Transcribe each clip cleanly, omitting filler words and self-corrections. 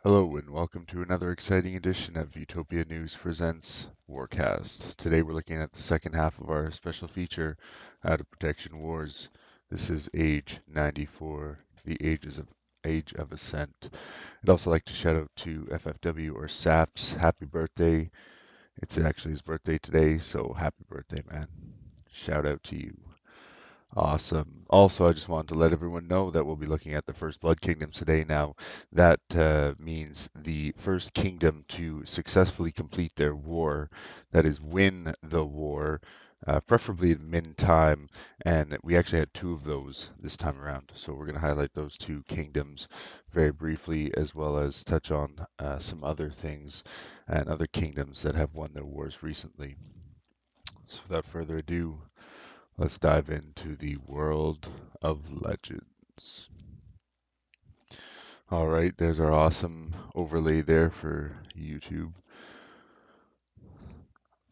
Hello and welcome to another exciting edition of Utopia News Presents Warcast. Today we're looking at the second half of our special feature, Out of Protection Wars. This is Age 94, the Age of Ascent. I'd also like to shout out to FFW or SAPS. Happy birthday. It's actually his birthday today, so happy birthday, man. Shout out to you. Awesome. Also, I just wanted to let everyone know that we'll be looking at the First Blood Kingdoms today. Now, that means the first kingdom to successfully complete their war, that is, win the war, preferably in MINTIME. And we actually had two of those this time around. So we're going to highlight those two kingdoms very briefly, as well as touch on some other things and other kingdoms that have won their wars recently. So without further ado, let's dive into the world of legends. All right, there's our awesome overlay there for YouTube.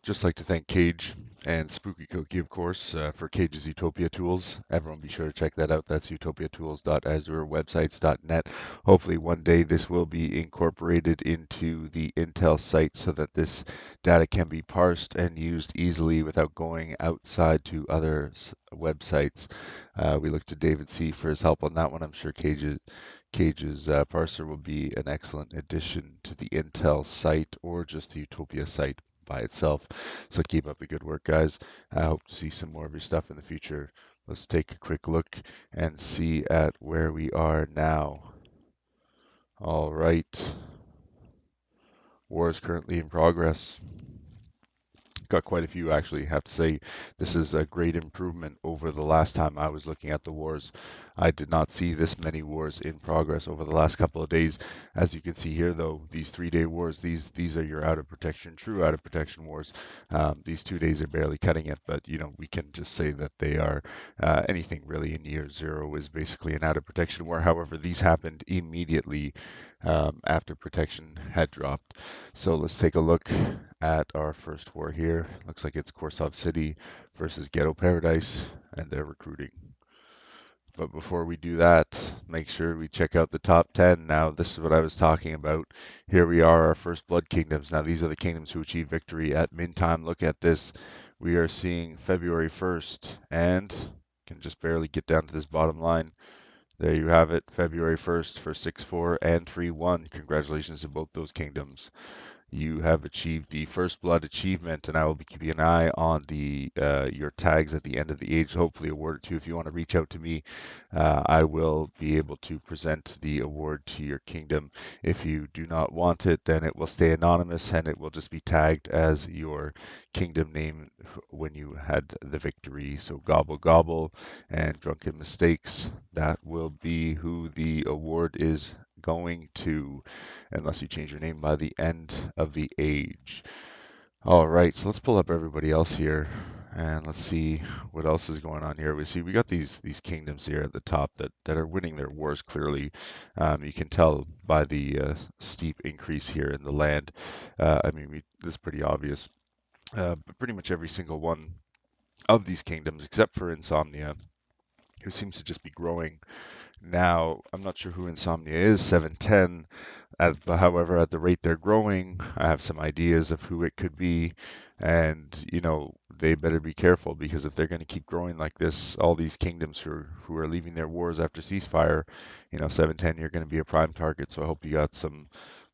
Just like to thank Cage and Spooky Cookie, of course, for Cage's Utopia tools. Everyone be sure to check that out. That's utopiatools.azurewebsites.net. Hopefully one day this will be incorporated into the Intel site so that this data can be parsed and used easily without going outside to other websites. We look to David C. for his help on that one. I'm sure Cage's parser will be an excellent addition to the Intel site or just the Utopia site by itself. So keep up the good work, guys. I hope to see some more of your stuff in the future. Let's take a quick look and see at where we are now. All right. War is currently in progress. Got quite a few actually. Have to say this is a great improvement over the last time I was looking at the wars. I did not see this many wars in progress over the last couple of days. As you can see here, though, these 3-day wars, these are your out of protection, true out of protection wars. These 2 days are barely cutting it, but we can just say that they are anything really in year zero is basically an out of protection war. However, these happened immediately after protection had dropped. So let's take a look at our first war here. Looks like it's Korsov City versus Ghetto Paradise, and they're recruiting. But before we do that, make sure we check out the top 10. Now, this is what I was talking about. Here we are, our first Blood Kingdoms. Now, these are the kingdoms who achieved victory at MINTIME. Look at this. We are seeing February 1st, and can just barely get down to this bottom line. There you have it, February 1st for 6-4 and 3-1. Congratulations to both those kingdoms. You have achieved the First Blood achievement, and I will be keeping an eye on the your tags at the end of the age. Hopefully, a word or two. If you want to reach out to me, I will be able to present the award to your kingdom. If you do not want it, then it will stay anonymous, and it will just be tagged as your kingdom name when you had the victory. So Gobble Gobble and Drunken Mistakes. That will be who the award is going to, unless you change your name by the end of the age. All right, so let's pull up everybody else here and let's see what else is going on here. We got these kingdoms here at the top that are winning their wars clearly. You can tell by the steep increase here in the land. I mean, this is pretty obvious. But pretty much every single one of these kingdoms, except for Insomnia, who seems to just be growing. Now, I'm not sure who Insomnia is, 710. But however, at the rate they're growing, I have some ideas of who it could be. And, they better be careful because if they're going to keep growing like this, all these kingdoms who are leaving their wars after ceasefire, 710, you're going to be a prime target. So I hope you got some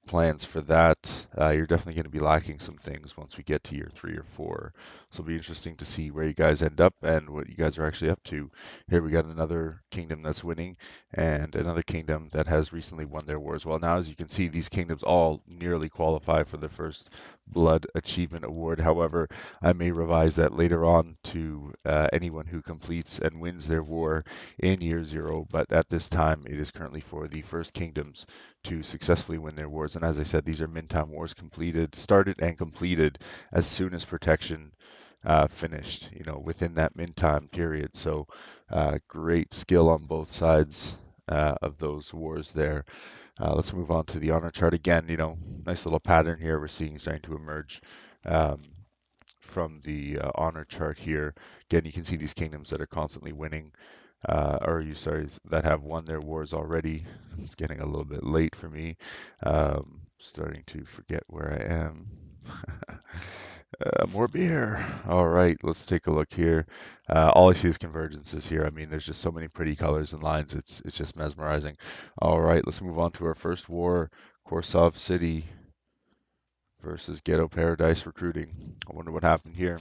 plans for that. You're definitely going to be lacking some things once we get to year 3 or 4. So it'll be interesting to see where you guys end up and what you guys are actually up to. Here we got another kingdom that's winning and another kingdom that has recently won their wars. Well, now as you can see, these kingdoms all nearly qualify for the First Blood Achievement Award. However, I may revise that later on to anyone who completes and wins their war in year 0. But at this time, it is currently for the first kingdoms to successfully win their wars. And as I said, these are MINTIME wars started and completed as soon as protection finished, within that MINTIME period. So great skill on both sides of those wars there. Let's move on to the honor chart again. Nice little pattern here we're seeing starting to emerge from the honor chart here. Again, you can see these kingdoms that are constantly winning. or you sorry, that have won their wars already. It's getting a little bit late for me. Starting to forget where I am. More beer. All right, let's take a look here. All I see is convergences here. I mean, there's just so many pretty colors and lines. It's just mesmerizing. All right, let's move on to our first war, Korsov City versus Ghetto Paradise Recruiting. I wonder what happened here.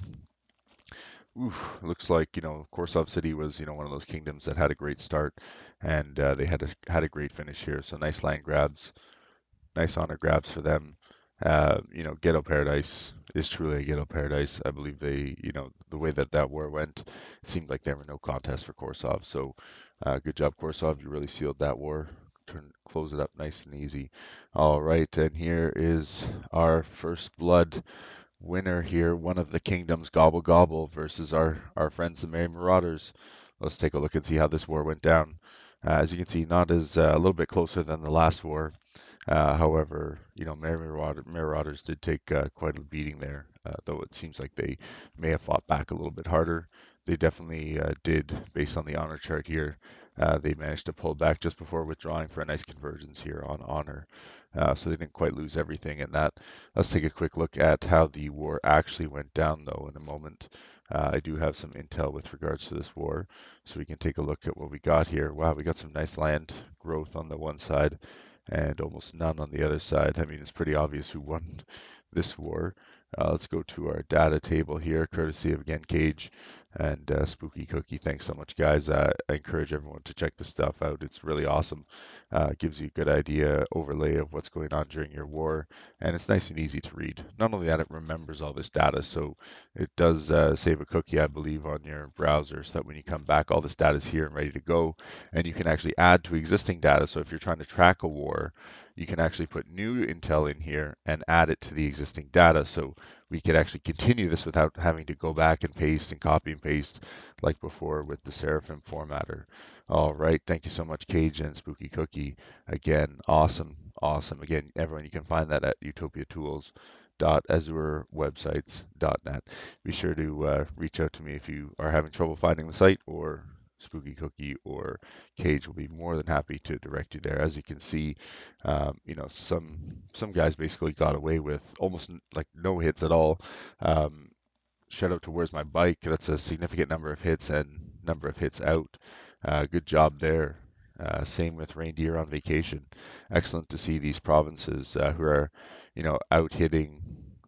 Oof, looks like, Korsov City was, one of those kingdoms that had a great start, and they had a great finish here. So nice land grabs, nice honor grabs for them. Ghetto Paradise is truly a Ghetto Paradise. I believe the way that that war went, it seemed like there were no contest for Korsov. So, good job, Korsov. You really sealed that war. Close it up nice and easy. All right, and here is our first blood winner here, one of the kingdoms, Gobble Gobble, versus our friends, the Merry Marauders. Let's take a look and see how this war went down. As you can see, not as a little bit closer than the last war. However, Marauders did take quite a beating there, though it seems like they may have fought back a little bit harder. They definitely did, based on the honor chart here. They managed to pull back just before withdrawing for a nice convergence here on honor. So they didn't quite lose everything in that. Let's take a quick look at how the war actually went down, though, in a moment. I do have some intel with regards to this war, so we can take a look at what we got here. Wow, we got some nice land growth on the one side and almost none on the other side. I mean, it's pretty obvious who won this war. Let's go to our data table here, courtesy of again Cage and Spooky Cookie. Thanks so much, guys. I encourage everyone to check this stuff out. It's really awesome. Gives you a good idea, overlay of what's going on during your war, and it's nice and easy to read. Not only that, it remembers all this data, so it does save a cookie, I believe, on your browser, so that when you come back, all this data is here and ready to go, and you can actually add to existing data. So if you're trying to track a war, you can actually put new intel in here and add it to the existing data. So we could actually continue this without having to go back and paste and copy and paste like before with the Seraphim formatter. All right, thank you so much, Cage and Spooky Cookie. Again, awesome, awesome. Again, everyone, you can find that at utopiatools.azurewebsites.net. Be sure to reach out to me if you are having trouble finding the site, or Spooky Cookie or Cage will be more than happy to direct you there. As you can see, some guys basically got away with almost like no hits at all. Um, Shout out to Where's My Bike? That's a significant number of hits and number of hits out. Good job there. Same with Reindeer on Vacation. Excellent to see these provinces who are, out hitting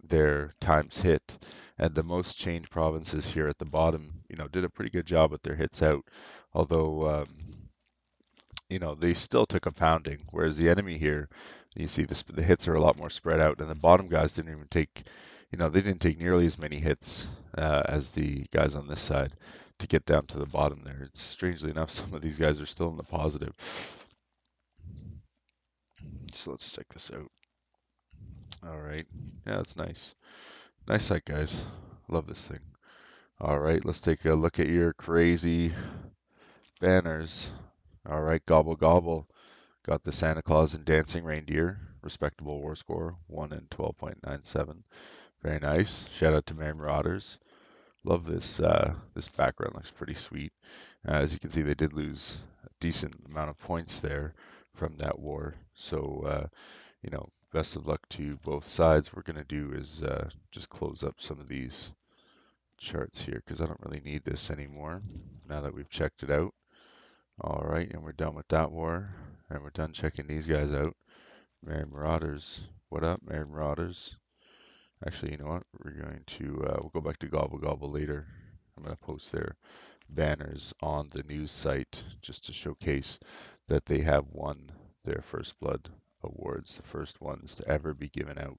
their times hit. And the most changed provinces here at the bottom, did a pretty good job with their hits out. Although, they still took a pounding, whereas the enemy here, you see the hits are a lot more spread out, and the bottom guys didn't even take, they didn't take nearly as many hits as the guys on this side to get down to the bottom there. It's strangely enough, some of these guys are still in the positive. So let's check this out. All right. Yeah, that's nice. Nice site, guys. Love this thing. All right, let's take a look at your crazy banners. All right, gobble gobble. Got the Santa Claus and Dancing Reindeer, respectable war score, 1 in 12.97. Very nice. Shout out to Merry Marauders. Love this. This background looks pretty sweet. As you can see, they did lose a decent amount of points there from that war. So, best of luck to both sides. What we're going to do is just close up some of these charts here because I don't really need this anymore now that we've checked it out. All right, and we're done with that war, and we're done checking these guys out. Merry Marauders. What up, Merry Marauders? Actually, you know what? We're going to we'll go back to Gobble Gobble later. I'm going to post their banners on the news site just to showcase that they have won their First Blood awards, the first ones to ever be given out.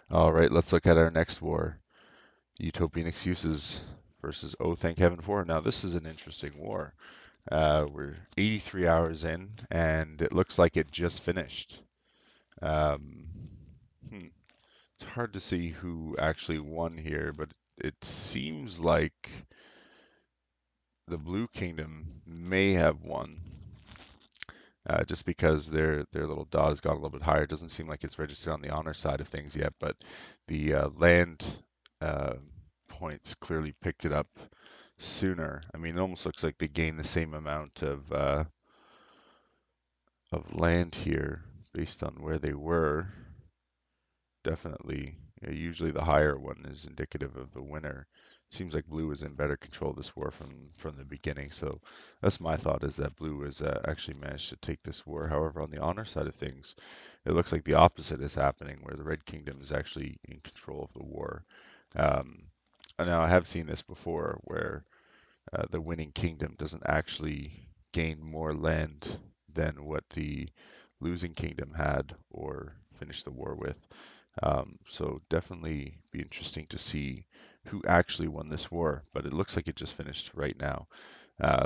All right, let's look at our next war. Utopian Excuses versus Oh Thank Heaven For. Now, this is an interesting war. We're 83 hours in, and it looks like it just finished. Um, hmm. It's hard to see who actually won here, but it seems like the Blue Kingdom may have won, just because their little dot has gone a little bit higher. It doesn't seem like it's registered on the honor side of things yet, but the land uh, points clearly picked it up sooner. I mean, it almost looks like they gained the same amount of land here based on where they were. Definitely, usually the higher one is indicative of the winner. Seems like blue was in better control of this war from the beginning. So that's my thought, is that blue has actually managed to take this war. However, on the honor side of things, it looks like the opposite is happening, where the Red Kingdom is actually in control of the war. Um, and now I have seen this before, where the winning kingdom doesn't actually gain more land than what the losing kingdom had or finished the war with. So definitely be interesting to see who actually won this war, but it looks like it just finished right now.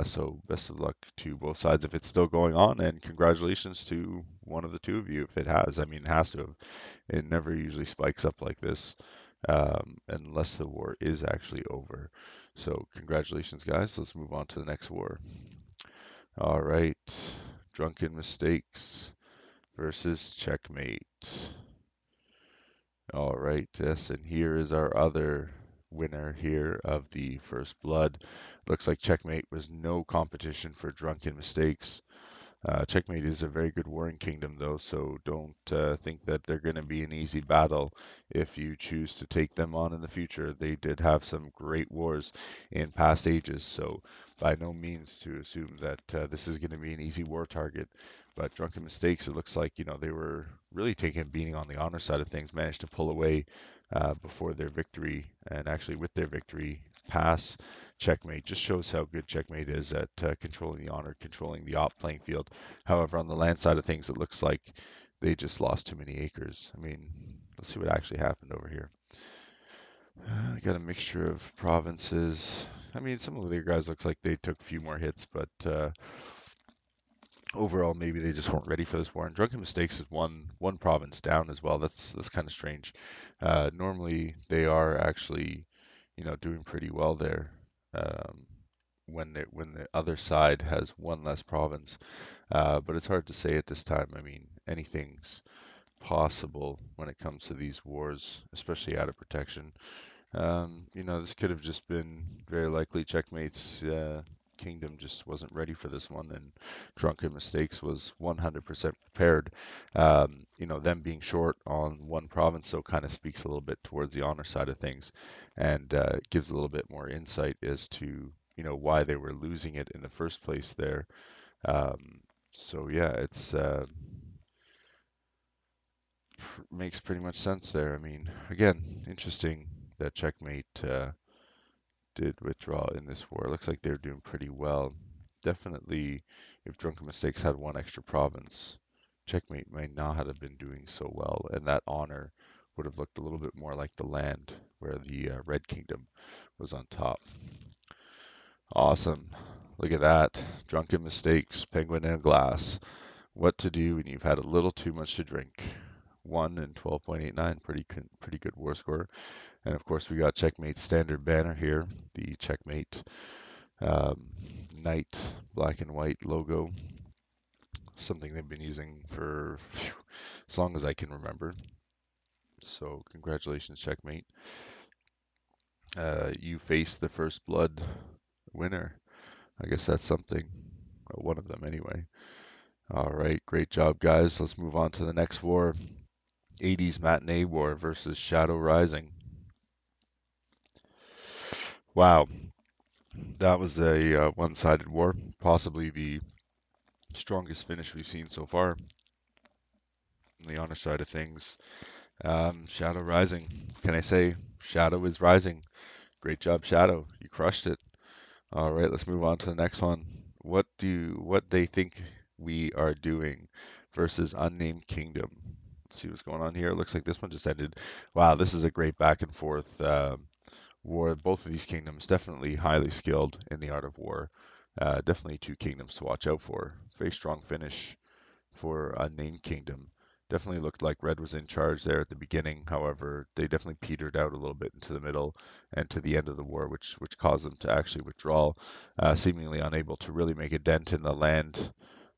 So best of luck to both sides if it's still going on, and congratulations to one of the two of you if it has. I mean, it has to have. It never usually spikes up like this unless the war is actually over. So congratulations, guys. Let's move on to the next war. All right, Drunken Mistakes versus Checkmate. All right, yes, and here is our other winner here of the First Blood. Looks like Checkmate was no competition for Drunken Mistakes. Checkmate is a very good warring kingdom, though, so don't think that they're going to be an easy battle if you choose to take them on in the future. They did have some great wars in past ages, so by no means to assume that this is going to be an easy war target. But Drunken Mistakes, it looks like, they were really taking a beating on the honor side of things, managed to pull away before their victory, and actually with their victory, pass Checkmate. Just shows how good Checkmate is at controlling the honor, controlling the op playing field. However, on the land side of things, it looks like they just lost too many acres. I mean, let's see what actually happened over here. I got a mixture of provinces. I mean, some of the other guys looks like they took a few more hits, but overall, maybe they just weren't ready for this war. And Drunken Mistakes is one province down as well. That's kind of strange. Normally, they are actually, doing pretty well there. Um, when the other side has one less province. But it's hard to say at this time. I mean, anything's possible when it comes to these wars, especially out of protection. This could have just been very likely Checkmate's kingdom just wasn't ready for this one, and Drunken Mistakes was 100% prepared. Them being short on one province, so kind of speaks a little bit towards the honor side of things, and gives a little bit more insight as to why they were losing it in the first place there. So yeah, it's makes pretty much sense there. I mean, again, interesting that Checkmate did withdraw in this war. It looks like they're doing pretty well. Definitely, if Drunken Mistakes had one extra province, Checkmate may not have been doing so well, and that honor would have looked a little bit more like the land where the Red Kingdom was on top. Awesome. Look at that. Drunken Mistakes, Penguin in a Glass. What to do when you've had a little too much to drink. 1 and 12.89, pretty good war score. And of course, we got Checkmate's standard banner here, the Checkmate um, Knight black and white logo, something they've been using for as long as I can remember. So congratulations, Checkmate. You face the First Blood winner. I guess that's something. One of them, anyway. All right, great job, guys. Let's move on to the next war. 80s Matinee War versus Shadow Rising. Wow, that was a one-sided war, possibly the strongest finish we've seen so far on the honor side of things. Shadow Rising. Can I say Shadow is rising? Great job, Shadow. You crushed it. All right, let's move on to the next one. What they think we are doing versus Unnamed Kingdom. Let's see what's going on here. Looks like this one just ended. Wow, this is a great back and forth war. Both of these kingdoms definitely highly skilled in the art of war. Definitely two kingdoms to watch out for. Very strong finish for Unnamed Kingdom. Definitely looked like Red was in charge there at the beginning. However, they definitely petered out a little bit into the middle and to the end of the war, which caused them to actually withdraw, seemingly unable to really make a dent in the land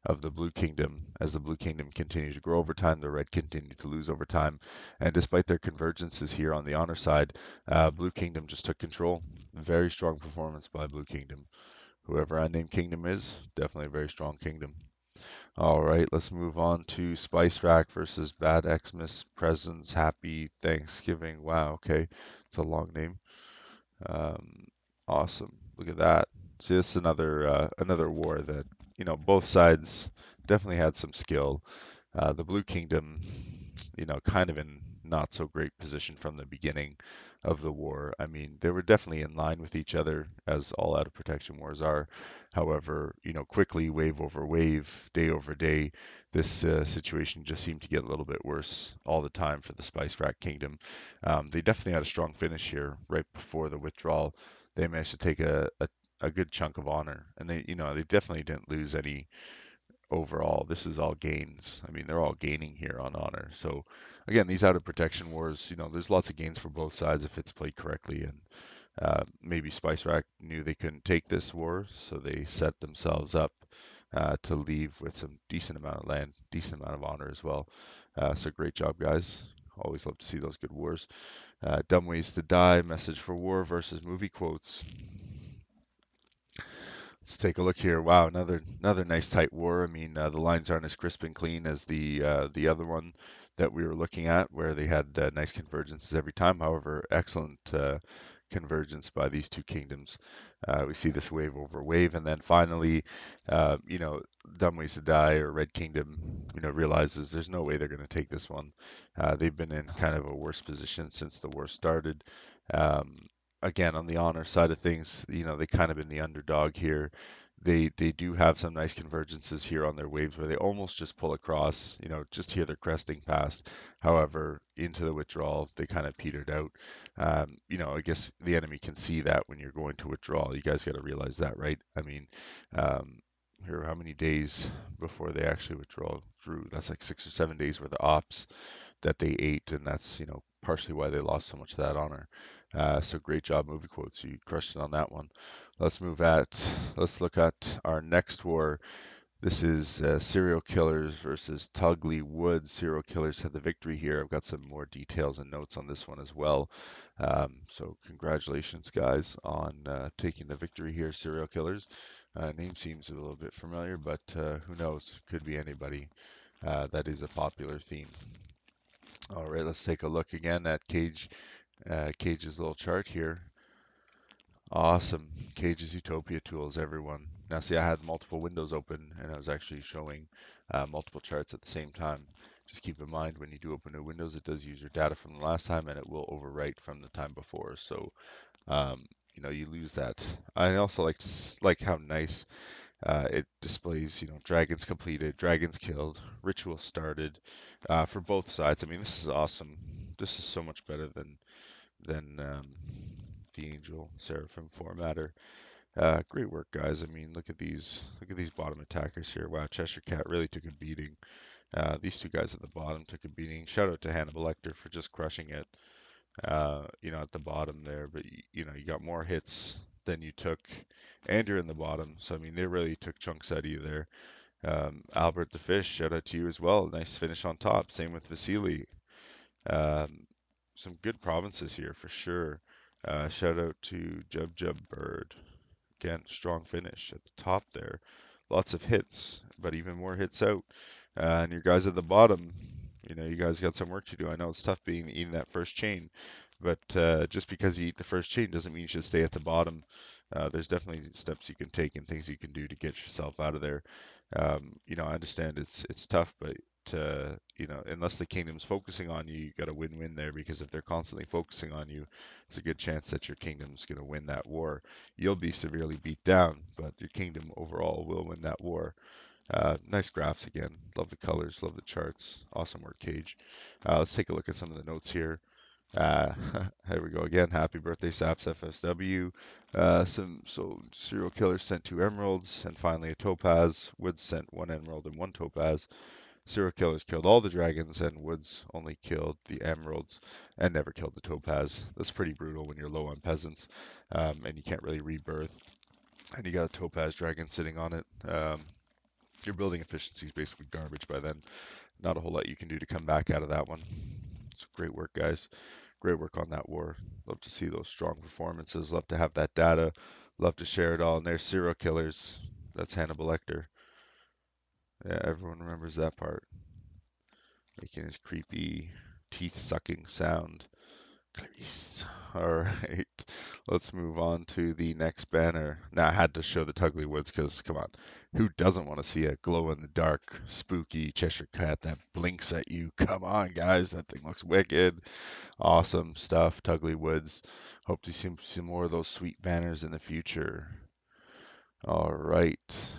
of the Blue Kingdom. As the Blue Kingdom continued to grow over time, the Red continued to lose over time. And despite their convergences here on the honor side, Blue Kingdom just took control. Very strong performance by Blue Kingdom. Whoever Unnamed Kingdom is, definitely a very strong kingdom. All right, let's move on to Spice Rack versus Bad Xmas Presents. Happy Thanksgiving. Wow, okay. It's a long name. Um, awesome. Look at that. See, this is another war that, both sides definitely had some skill. The Blue Kingdom, kind of in not so great position from the beginning of the war. I mean, they were definitely in line with each other, as all out of protection wars are. However, quickly, wave over wave, day over day, this situation just seemed to get a little bit worse all the time for the Spice Rack Kingdom. They definitely had a strong finish here right before the withdrawal. They managed to take a good chunk of honor, and they definitely didn't lose any overall. This is all gains. I mean, they're all gaining here on honor. So again, these out of protection wars, there's lots of gains for both sides if it's played correctly. And maybe Spice Rack knew they couldn't take this war, so they set themselves up to leave with some decent amount of land, decent amount of honor as well. So great job, guys. Always love to see those good wars. Dumb Ways to Die, Message for War versus movie quotes. Let's take a look here. Wow, another nice tight war. I mean, the lines aren't as crisp and clean as the other one that we were looking at, where they had nice convergences every time. However, excellent convergence by these two kingdoms. We see this wave over wave, and then finally, Dumb Ways to Die or Red Kingdom, realizes there's no way they're going to take this one. They've been in kind of a worse position since the war started. Um, Again, on the honor side of things, they kind of been the underdog here. They do have some nice convergences here on their waves where they almost just pull across, just hear their cresting past. However, into the withdrawal, they kind of petered out. I guess the enemy can see that when you're going to withdrawal. You guys got to realize that, right? I mean, um, here, how many days before they actually withdraw drew? That's like 6 or 7 days worth of ops that they ate, and that's partially why they lost so much of that honor. So great job, movie quotes. You crushed it on that one. Let's look at our next war. This is serial killers versus Tugly Woods. Serial killers had the victory here. I've got some more details and notes on this one as well. So congratulations, guys, on taking the victory here, serial killers. Name seems a little bit familiar, but who knows? Could be anybody. That is a popular theme. All right, let's take a look again at Cage's little chart here. Awesome. Cage's Utopia tools, everyone. Now see, I had multiple windows open and I was actually showing multiple charts at the same time. Just keep in mind when you do open new windows, it does use your data from the last time and it will overwrite from the time before. So, you lose that. I also like how nice it displays, dragons completed, dragons killed, ritual started for both sides. I mean, this is awesome. This is so much better than the Angel Seraphim formatter. Great work, guys. I mean, look at these bottom attackers here. Wow, Cheshire Cat really took a beating. These two guys at the bottom took a beating. Shout out to Hannibal Lecter for just crushing it. At the bottom there, but you got more hits than you took, and you're in the bottom. So I mean, they really took chunks out of you there. Albert the Fish, shout out to you as well. Nice finish on top. Same with Vasily. Um, some good provinces here for sure. Shout out to Jub Jub Bird. Again, strong finish at the top there. Lots of hits, but even more hits out. And your guys at the bottom, you guys got some work to do. I know it's tough eating that first chain, but just because you eat the first chain doesn't mean you should stay at the bottom. There's definitely steps you can take and things you can do to get yourself out of there. I understand it's tough, but unless the kingdom's focusing on you, you got a win-win there because if they're constantly focusing on you, it's a good chance that your kingdom's going to win that war. You'll be severely beat down, but your kingdom overall will win that war. Nice graphs again. Love the colors, love the charts. Awesome work, Cage. Let's take a look at some of the notes here. Uh, here we go again. Happy birthday, Saps FSW. So serial killers sent 2 emeralds and finally a topaz. Woods sent 1 emerald and 1 topaz. Serial killers killed all the dragons and Woods only killed the emeralds and never killed the topaz. That's pretty brutal when you're low on peasants and you can't really rebirth. And you got a topaz dragon sitting on it. Your building efficiency is basically garbage by then. Not a whole lot you can do to come back out of that one. So great work, guys. Great work on that war. Love to see those strong performances. Love to have that data. Love to share it all. And there's serial killers. That's Hannibal Lecter. Yeah, everyone remembers that part. Making his creepy teeth sucking sound. Clarice. All right, let's move on to the next banner. Now, I had to show the Tugly Woods because, come on, who doesn't want to see a glow in the dark, spooky Cheshire cat that blinks at you? Come on, guys, that thing looks wicked. Awesome stuff, Tugly Woods. Hope to see some more of those sweet banners in the future. All right.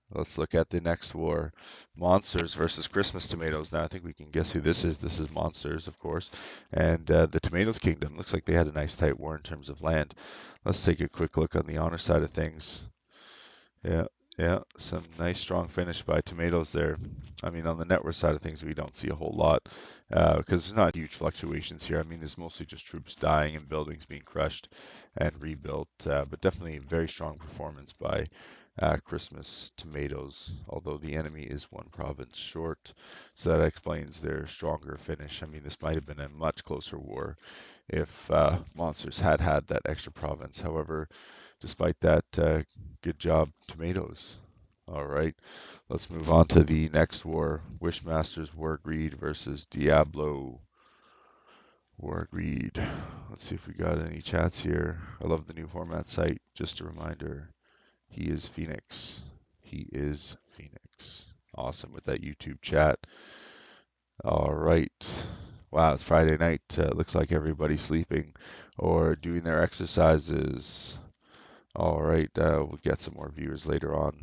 Let's look at the next war. Monsters versus Christmas tomatoes. Now, I think we can guess who this is. This is Monsters, of course. And the Tomatoes Kingdom. Looks like they had a nice tight war in terms of land. Let's take a quick look on the honor side of things. Yeah, yeah, some nice strong finish by Tomatoes there. I mean, on the net worth side of things, we don't see a whole lot because there's not huge fluctuations here. I mean, there's mostly just troops dying and buildings being crushed and rebuilt, but definitely very strong performance by Christmas Tomatoes, although the enemy is one province short, so that explains their stronger finish. I mean, this might have been a much closer war if Monsters had had that extra province. However, despite that, good job, Tomatoes. All right, let's move on to the next war. Wishmasters War Greed versus Diablo War Greed. Let's see if we got any chats here. I love the new format site. Just a reminder, he is Phoenix. He is Phoenix. Awesome with that YouTube chat. All right. Wow, it's Friday night. Looks like everybody's sleeping or doing their exercises. All right, we'll get some more viewers later on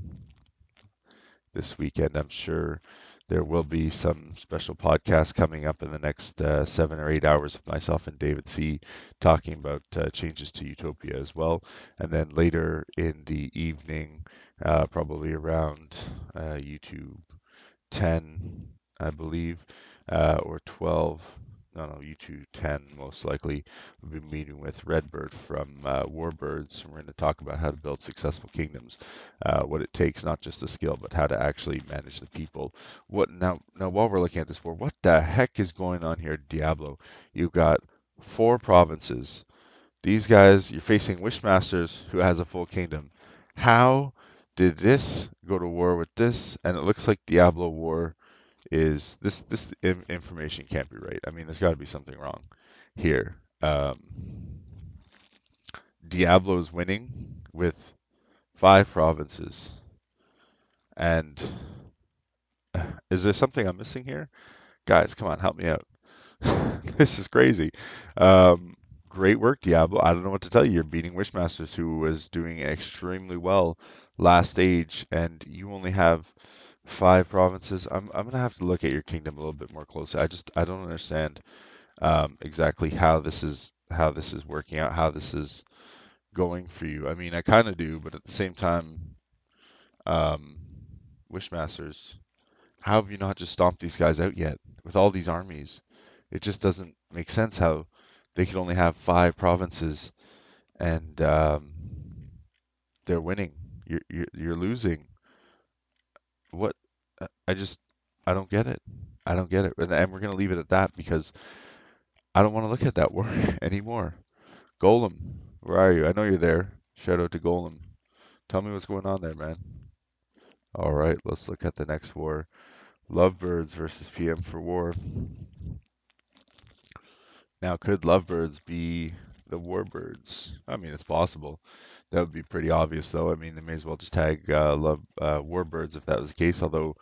this weekend. I'm sure there will be some special podcasts coming up in the next 7 or 8 hours of myself and David C. talking about changes to Utopia as well. And then later in the evening, probably around YouTube 10, I believe, or 12. No, YouTube 10 most likely. We'll be meeting with Redbird from Warbirds, and we're going to talk about how to build successful kingdoms, what it takes, not just the skill, but how to actually manage the people. What now? While we're looking at this war, what the heck is going on here, Diablo? You've got 4 provinces. These guys, you're facing Wishmasters, who has a full kingdom. How did this go to war with this? And it looks like Diablo War is this information can't be right. I mean, there's got to be something wrong here. Diablo's winning with 5 provinces, and is there something I'm missing here? Guys, come on, help me out. This is crazy. Um, Great work, Diablo. I don't know what to tell you. You're beating Wishmasters, who was doing extremely well last stage, and you only have 5 provinces. I'm gonna have to look at your kingdom a little bit more closely. I don't understand exactly how this is working out, how this is going for you. I mean, I kind of do, but at the same time, um, Wishmasters, how have you not just stomped these guys out yet with all these armies? It just doesn't make sense how they could only have 5 provinces and they're winning. You're losing. What? I just I don't get it. I don't get it. And we're gonna leave it at that because I don't want to look at that word anymore. Golem, where are you? I know you're there. Shout out to Golem. Tell me what's going on there, man. All right, let's look at the next war. Lovebirds versus PM for War. Now, could Lovebirds be the Warbirds? I mean, it's possible. That would be pretty obvious, though. I mean, they may as well just tag Warbirds if that was the case. Although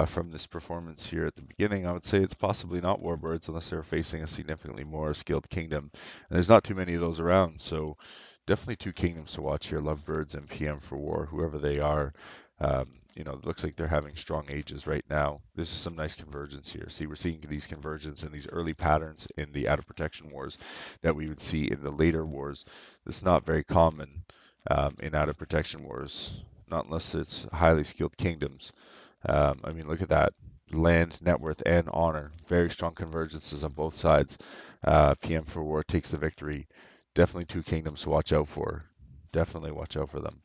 from this performance here at the beginning, I would say it's possibly not Warbirds unless they're facing a significantly more skilled kingdom. And there's not too many of those around, so definitely 2 kingdoms to watch here, Lovebirds and PM for War, whoever they are. It looks like they're having strong ages right now. This is some nice convergence here. See, we're seeing these convergence and these early patterns in the out of protection wars that we would see in the later wars. This is not very common in out of protection wars, not unless it's highly skilled kingdoms. I mean, look at that. Land, net worth, and honor. Very strong convergences on both sides. PM for War takes the victory. Definitely 2 kingdoms to watch out for. Definitely watch out for them.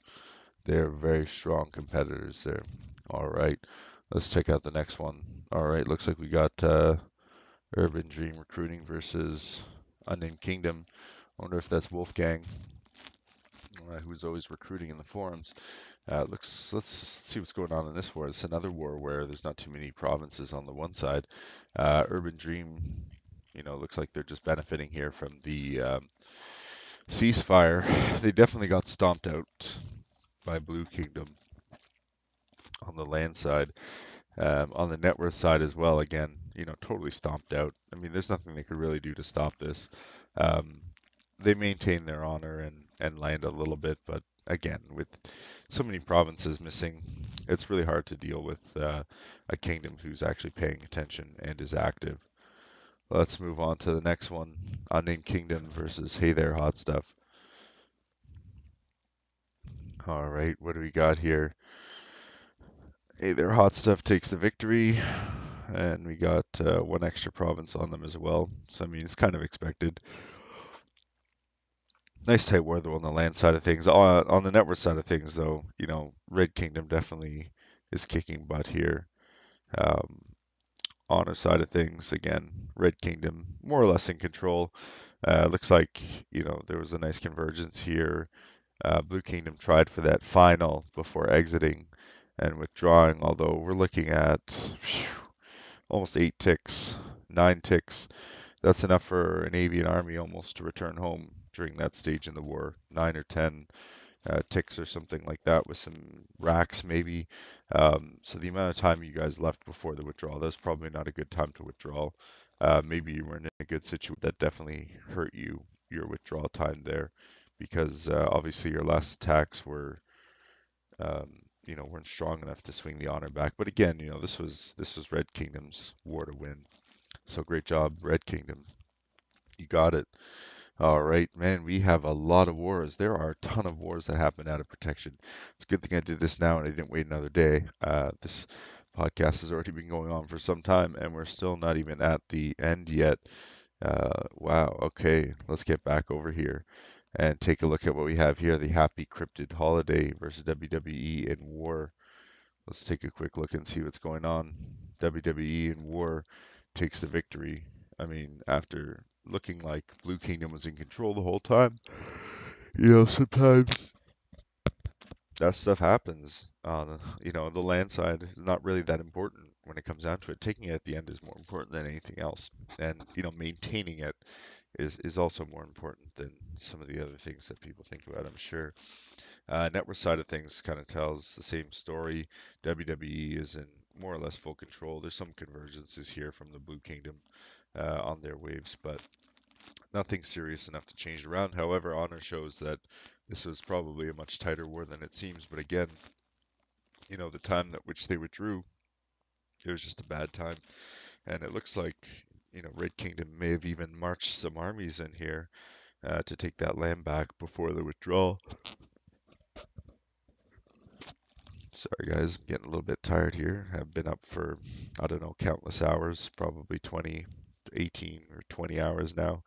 They're very strong competitors there. All right, let's check out the next one. All right, looks like we got Urban Dream Recruiting versus Unnamed Kingdom. I wonder if that's Wolfgang, who's always recruiting in the forums. Let's see what's going on in this war. It's another war where there's not too many provinces on the one side. Urban Dream, looks like they're just benefiting here from the ceasefire. They definitely got stomped out by Blue Kingdom on the land side. On the net worth side as well, again, totally stomped out. I mean, there's nothing they could really do to stop this. Um, they maintain their honor and land a little bit, but again, with so many provinces missing, it's really hard to deal with a kingdom who's actually paying attention and is active. Let's move on to the next one. Unnamed Kingdom versus Hey There Hot Stuff. All right, what do we got here? Hey There Hot Stuff takes the victory, and we got one extra province on them as well. So, I mean, it's kind of expected. Nice tight war though on the land side of things. On the network side of things, though, Red Kingdom definitely is kicking butt here. Um, Honor side of things, again, Red Kingdom more or less in control. Looks like there was a nice convergence here. Blue Kingdom tried for that final before exiting and withdrawing, although we're looking at almost 8 ticks, 9 ticks. That's enough for an avian army almost to return home during that stage in the war. 9 or 10 ticks or something like that with some racks maybe. So the amount of time you guys left before the withdrawal, that's probably not a good time to withdraw. Maybe you weren't in a good situation that definitely hurt you, your withdrawal time there, because obviously your last attacks weren't strong enough to swing the honor back. But again, this was Red Kingdom's war to win. So great job, Red Kingdom. You got it. All right, man, we have a lot of wars. There are a ton of wars that happen out of protection. It's a good thing I did this now and I didn't wait another day. This podcast has already been going on for some time and we're still not even at the end yet. Wow, okay, let's get back over here and take a look at what we have here. The Happy Cryptid Holiday versus WWE in War. Let's take a quick look and see what's going on. WWE in War takes the victory. I mean, after looking like Blue Kingdom was in control the whole time, sometimes that stuff happens. The land side is not really that important when it comes down to it. Taking it at the end is more important than anything else, and maintaining it is also more important than some of the other things that people think about, I'm sure. Network side of things kind of tells the same story. WWE is in more or less full control. There's some convergences here from the Blue Kingdom on their waves, but nothing serious enough to change it around. However, Honor shows that this was probably a much tighter war than it seems. But again, the time that which they withdrew, it was just a bad time. And it looks like, Red Kingdom may have even marched some armies in here to take that land back before the withdrawal. Sorry guys, I'm getting a little bit tired here. I've been up for, I don't know, countless hours, probably 20, 18 or 20 hours now.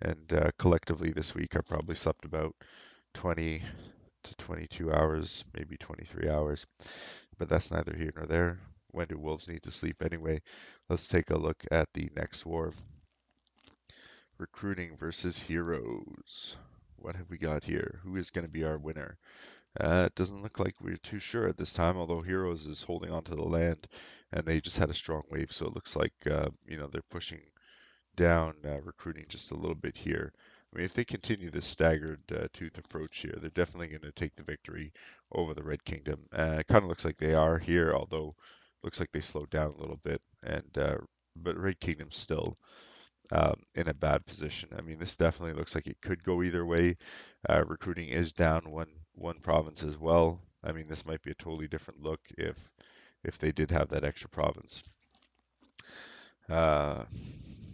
And collectively this week I probably slept about 20 to 22 hours, maybe 23 hours. But that's neither here nor there. When do wolves need to sleep anyway? Let's take a look at the next war. Recruiting versus heroes. What have we got here? Who is going to be our winner? It doesn't look like we're too sure at this time, although Heroes is holding on to the land and they just had a strong wave, so it looks like they're pushing down recruiting just a little bit here. I mean, if they continue this staggered tooth approach here, they're definitely going to take the victory over the Red Kingdom. It kind of looks like they are here, although looks like they slowed down a little bit, and but Red Kingdom's still in a bad position. I mean, this definitely looks like it could go either way. Recruiting is down one province as well. I mean, this might be a totally different look if they did have that extra province. Uh,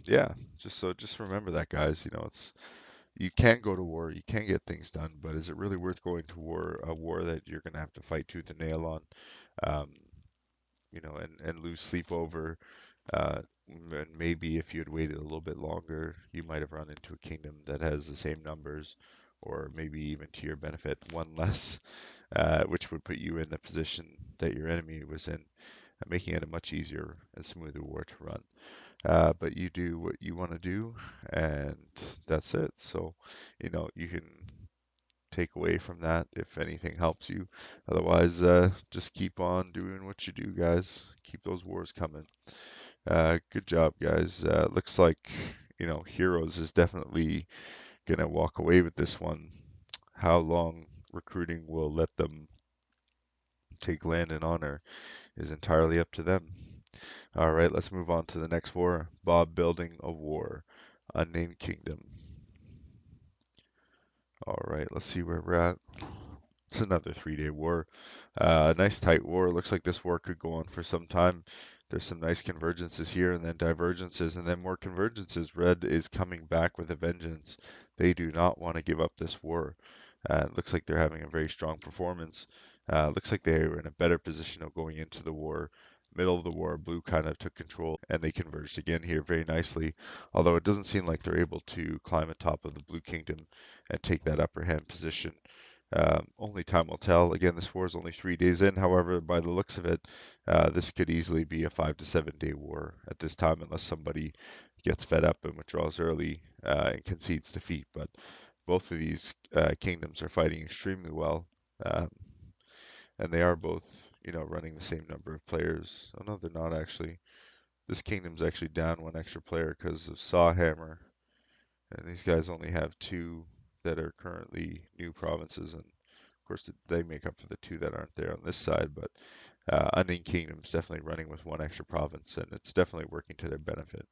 yeah, just remember that, guys. You can go to war, you can get things done, but is it really worth going to war? A war that you're gonna have to fight tooth and nail on, um, and lose sleep over. And maybe if you had waited a little bit longer, you might have run into a kingdom that has the same numbers or maybe even to your benefit, one less, which would put you in the position that your enemy was in, making it a much easier and smoother war to run. But you do what you want to do, and that's it. So, you can take away from that if anything helps you. Otherwise, just keep on doing what you do, guys. Keep those wars coming. Good job, guys. Looks like, Heroes is definitely going to walk away with this one. How long recruiting will let them take land and honor is entirely up to them. All right, let's move on to the next war. Bob building a war. Unnamed Kingdom. All right, let's see where we're at. It's another 3-day war. Nice tight war. Looks like this war could go on for some time. There's some nice convergences here and then divergences and then more convergences. Red is coming back with a vengeance. They do not want to give up this war. It looks like they're having a very strong performance. Looks like they were in a better position of going into the war. Middle of the war, blue kind of took control and they converged again here very nicely. Although it doesn't seem like they're able to climb atop of the blue kingdom and take that upper hand position. Only time will tell. Again, this war is only 3 days in. However, by the looks of it, this could easily be a 5 to 7 day war at this time, unless somebody gets fed up and withdraws early and concedes defeat. But both of these kingdoms are fighting extremely well, um, and they are both, running the same number of players. Oh no, they're not actually. This kingdom's actually down one extra player because of Sawhammer, and these guys only have two that are currently new provinces, and of course, they make up for the two that aren't there on this side, but Unnamed Kingdom's definitely running with one extra province, and it's definitely working to their benefit.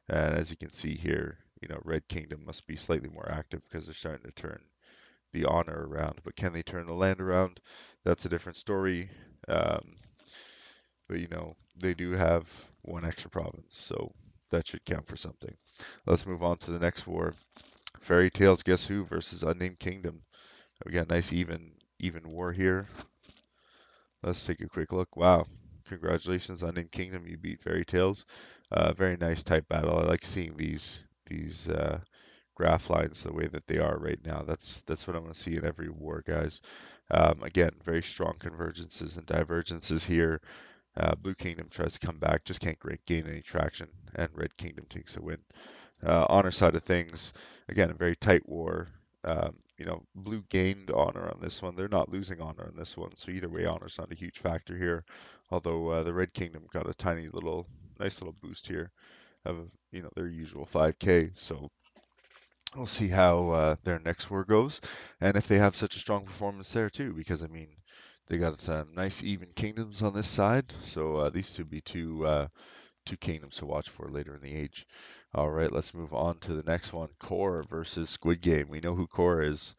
And as you can see here, Red Kingdom must be slightly more active because they're starting to turn the honor around. But can they turn the land around? That's a different story. Um, but they do have one extra province, so that should count for something. Let's move on to the next war. Fairy Tales Guess Who versus Unnamed Kingdom. We got a nice even war here. Let's take a quick look. Wow. Congratulations on Named Kingdom. You beat Fairy Tales. Very nice type battle. I like seeing these graph lines the way that they are right now. That's what I want to see in every war, guys. Again, very strong convergences and divergences here. Blue Kingdom tries to come back, just can't gain any traction, and Red Kingdom takes the win. Honor side of things, again, a very tight war. Blue gained honor on this one. They're not losing honor on this one, so either way, honor's not a huge factor here. Although the Red Kingdom got a nice little boost here of their usual 5K. So we'll see how their next war goes, and if they have such a strong performance there too, because I mean, they got some nice even kingdoms on this side. So these two be two kingdoms to watch for later in the age. All right, let's move on to the next one. Core versus Squid Game. We know who Core is.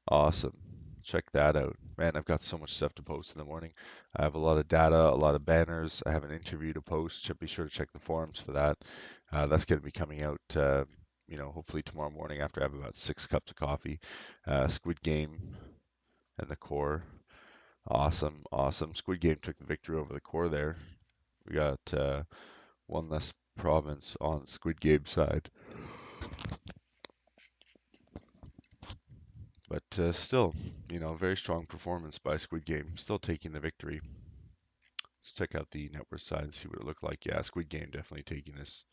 Awesome. Check that out. Man, I've got so much stuff to post in the morning. I have a lot of data, a lot of banners. I have an interview to post. Should be sure to check the forums for that. That's going to be coming out, hopefully tomorrow morning after I have about 6 cups of coffee. Squid Game and the Core. Awesome, awesome. Squid Game took the victory over the Core there. We got one less province on Squid Game side. But still, very strong performance by Squid Game, still taking the victory. Let's check out the network side and see what it looked like. Yeah, Squid Game definitely taking this.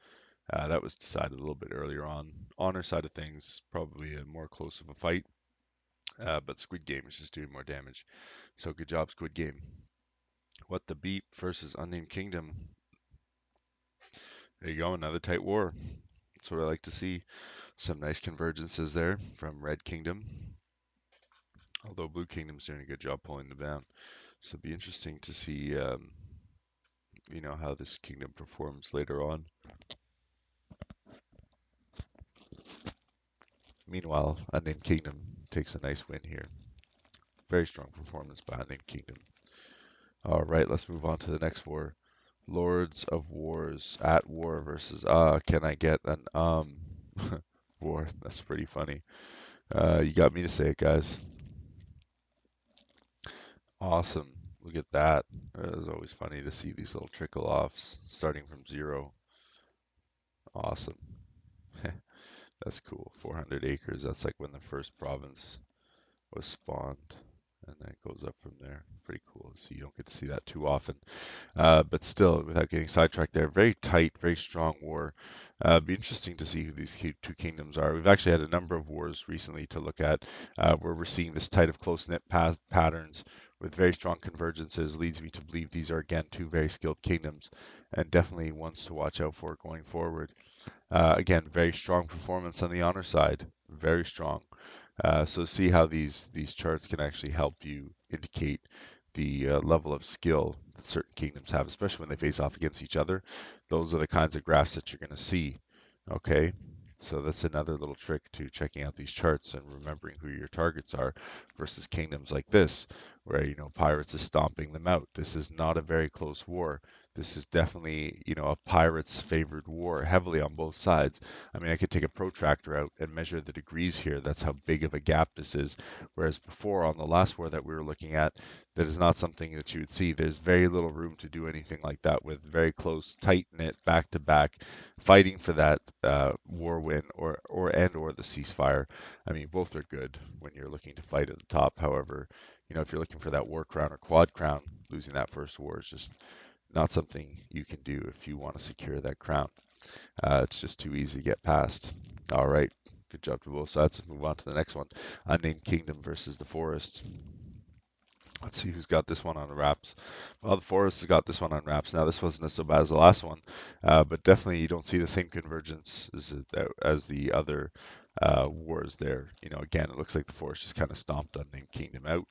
That was decided a little bit earlier on. Honor side of things, probably a more close of a fight, but Squid Game is just doing more damage. So good job, Squid Game. What the Beep versus Unnamed Kingdom. There you go, another tight war. That's what I like to see. Some nice convergences there from Red Kingdom, although Blue Kingdom's doing a good job pulling them down. So it'll be interesting to see, how this kingdom performs later on. Meanwhile, Unnamed Kingdom takes a nice win here. Very strong performance by Unnamed Kingdom. All right, let's move on to the next war. Lords of Wars at war versus can I get an war? That's pretty funny. You got me to say it, guys. Awesome. Look at that. It's always funny to see these little trickle offs starting from zero. Awesome. That's cool. 400 acres. That's like when the first province was spawned, and then it goes up from there. Pretty cool. So you don't get to see that too often. But still, without getting sidetracked there, very tight, very strong war. Be interesting to see who these two kingdoms are. We've actually had a number of wars recently to look at where we're seeing this tight of close-knit patterns with very strong convergences. Leads me to believe these are again two very skilled kingdoms, and definitely ones to watch out for going forward. Again, very strong performance on the honor side, very strong. So see how these charts can actually help you indicate the level of skill that certain kingdoms have, especially when they face off against each other. Those are the kinds of graphs that you're going to see. Okay, so that's another little trick to checking out these charts and remembering who your targets are versus kingdoms like this, where pirates is stomping them out. This is not a very close war. This is definitely a pirates favored war, heavily on both sides. I mean, I could take a protractor out and measure the degrees here. That's how big of a gap this is. Whereas before, on the last war that we were looking at, that is not something that you would see. There's very little room to do anything like that with very close, tight knit, back to back, fighting for that war win or the ceasefire. I mean, both are good when you're looking to fight at the top. However, if you're looking for that war crown or quad crown, losing that first war is just not something you can do if you want to secure that crown. It's just too easy to get past. All right. Good job to both sides. Let's move on to the next one. Unnamed Kingdom versus the Forest. Let's see who's got this one on wraps. Well, the Forest has got this one on wraps. Now, this wasn't as so bad as the last one, but definitely you don't see the same convergence as the other wars there. Again, it looks like the Forest just kind of stomped Unnamed Kingdom out,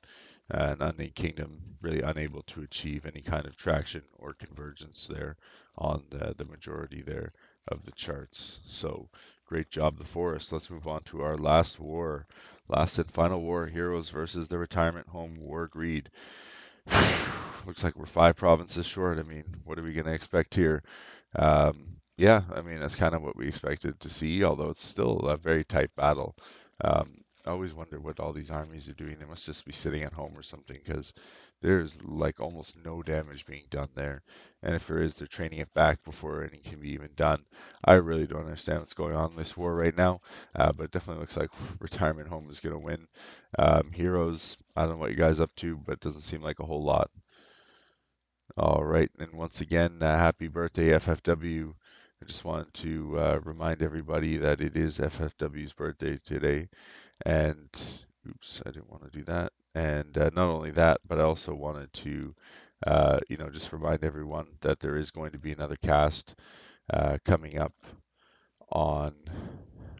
and Unnamed Kingdom really unable to achieve any kind of traction or convergence there on the majority there of the charts. So, great job, the Forest. Let's move on to our last war. Last and final war, Heroes versus the Retirement Home War Greed. Looks like we're 5 provinces short. I mean, what are we going to expect here? Yeah, I mean, that's kind of what we expected to see, although it's still a very tight battle. I always wonder what all these armies are doing. They must just be sitting at home or something because there's like almost no damage being done there. And if there is, they're training it back before any can be even done. I really don't understand what's going on in this war right now, but it definitely looks like Retirement Home is going to win. Heroes, I don't know what you guys up to, but it doesn't seem like a whole lot. All right, and once again, happy birthday, FFW. I just wanted to remind everybody that it is FFW's birthday today, and oops, I didn't want to do that. And not only that, but I also wanted to, just remind everyone that there is going to be another cast coming up on,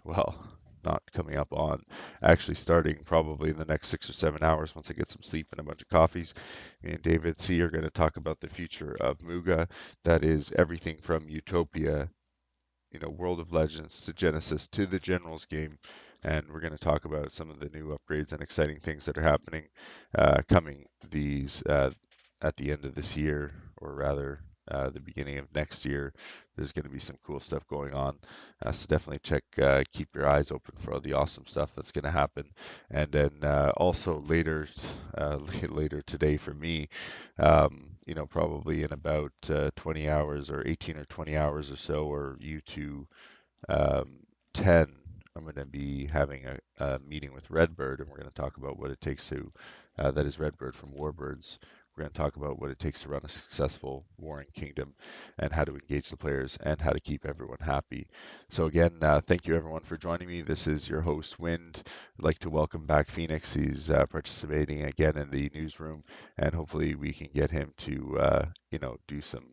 well, not coming up on, actually starting probably in the next 6 or 7 hours once I get some sleep and a bunch of coffees. Me and David C are going to talk about the future of Muga. That is everything from Utopia, World of Legends to Genesis to the Generals game. And we're going to talk about some of the new upgrades and exciting things that are happening coming these at the end of this year, or rather the beginning of next year. There's going to be some cool stuff going on. So definitely keep your eyes open for all the awesome stuff that's going to happen. And then also later, later today for me, probably in about 20 hours or 18 or 20 hours or so, or um, 10, I'm going to be having a meeting with Redbird, and we're going to talk about what it takes to, that is Redbird from Warbirds. We're going to talk about what it takes to run a successful warring kingdom and how to engage the players and how to keep everyone happy. So again, thank you everyone for joining me. This is your host, Wind. I'd like to welcome back Phoenix. He's participating again in the newsroom, and hopefully we can get him to, do some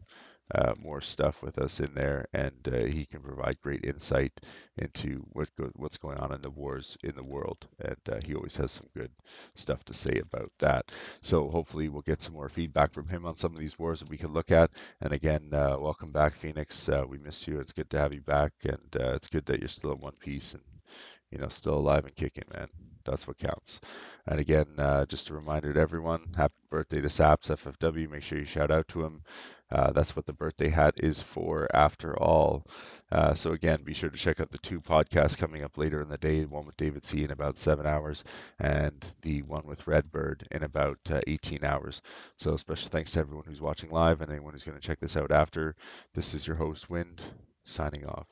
more stuff with us in there, and he can provide great insight into what's going on in the wars in the world, and he always has some good stuff to say about that. So hopefully we'll get some more feedback from him on some of these wars that we can look at. And again, welcome back, Phoenix. We miss you. It's good to have you back, and it's good that you're still in one piece and still alive and kicking, man. That's what counts. And again, just a reminder to everyone, happy birthday to Saps FFW. Make sure you shout out to him. That's what the birthday hat is for, after all. So again, be sure to check out the 2 podcasts coming up later in the day. The one with David C in about 7 hours, and the one with Redbird in about 18 hours. So special thanks to everyone who's watching live and anyone who's going to check this out after. This is your host, Wind, signing off.